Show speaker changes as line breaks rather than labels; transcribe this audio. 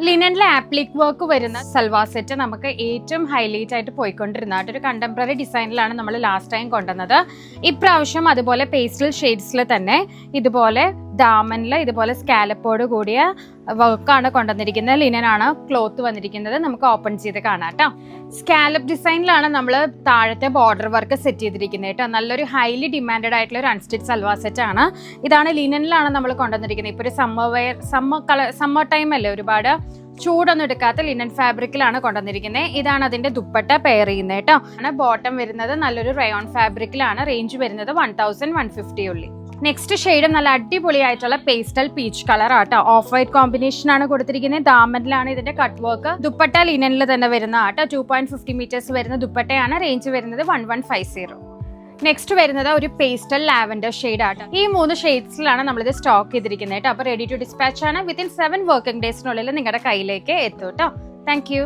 ലിനനിലെ appliqué work വരുന്ന salwar set നമുക്ക് ഏറ്റവും ഹൈലൈറ്റ് ആയിട്ട് പോയിക്കൊണ്ടിരുന്ന ഒരു കണ്ടംപററി ഡിസൈനിലാണ് നമ്മൾ ലാസ്റ്റ് ടൈം കൊണ്ടുവന്നത്. ഇപ്രാവശ്യം അതുപോലെ പേസ്റ്റൽ ഷെയ്ഡ്സിൽ തന്നെ ഇതുപോലെ ദാമനിൽ ഇതുപോലെ സ്കാലപ്പോട് കൂടിയ വർക്കാണ് കൊണ്ടുവന്നിരിക്കുന്നത്. ലിനനാണ് ക്ലോത്ത് വന്നിരിക്കുന്നത്. നമുക്ക് ഓപ്പൺ ചെയ്ത് കാണാം കേട്ടോ. സ്കാലപ്പ് ഡിസൈനിലാണ് നമ്മൾ താഴത്തെ ബോർഡർ വർക്ക് സെറ്റ് ചെയ്തിരിക്കുന്നത് കേട്ടോ. നല്ലൊരു ഹൈലി ഡിമാൻഡഡ് ആയിട്ടുള്ള ഒരു അൺസ്റ്റിച്ച് സൽവാർ സെറ്റ് ആണ്. ഇതാണ് ലിനനിലാണ് നമ്മൾ കൊണ്ടുവന്നിരിക്കുന്നത്. ഇപ്പോൾ ഒരു സമ്മർ ടൈം അല്ലേ, ഒരുപാട് ചൂടൊന്നും എടുക്കാത്ത ലിനൻ ഫാബ്രിക്കിലാണ് കൊണ്ടുവന്നിരിക്കുന്നത്. ഇതാണ് അതിന്റെ ദുപ്പട്ട പെയർ ചെയ്യുന്നത് കേട്ടോ. ബോട്ടം വരുന്നത് നല്ലൊരു റയോൺ ഫാബ്രിക്കിലാണ്. റേഞ്ച് വരുന്നത് 1150 ഉള്ളി. നെക്സ്റ്റ് ഷെയ്ഡ് നല്ല അടിപൊളിയായിട്ടുള്ള പേസ്റ്റൽ പീച്ച് കളർ ആട്ടോ. ഓഫ് വൈറ്റ് കോമ്പിനേഷൻ ആണ് കൊടുത്തിരിക്കുന്നത്. ദാമനിലാണ് ഇതിന്റെ കട്ട് വർക്ക്. ദുപ്പട്ട ലിനനിൽ തന്നെ വരുന്ന ആട്ടോ. 2.50 മീറ്റേഴ്സ് വരുന്ന ദുപ്പട്ടയാണ്. റേഞ്ച് വരുന്നത് 1150. നെക്സ്റ്റ് വരുന്നത് ഒരു പേസ്റ്റൽ ലാവൻഡർ ഷെയ്ഡ് ആട്ടോ. ഈ 3 ഷെയ്ഡ്സിലാണ് നമ്മളിത് സ്റ്റോക്ക് ചെയ്തിരിക്കുന്നത് കേട്ടോ. അപ്പോൾ റെഡി ടു ഡിസ്പാച്ച് ആണ്. വിത്തിൻ 7 വർക്കിംഗ് ഡേയ്സിനുള്ളിൽ നിങ്ങളുടെ കയ്യിലേക്ക് എത്തും കേട്ടോ. Thank you.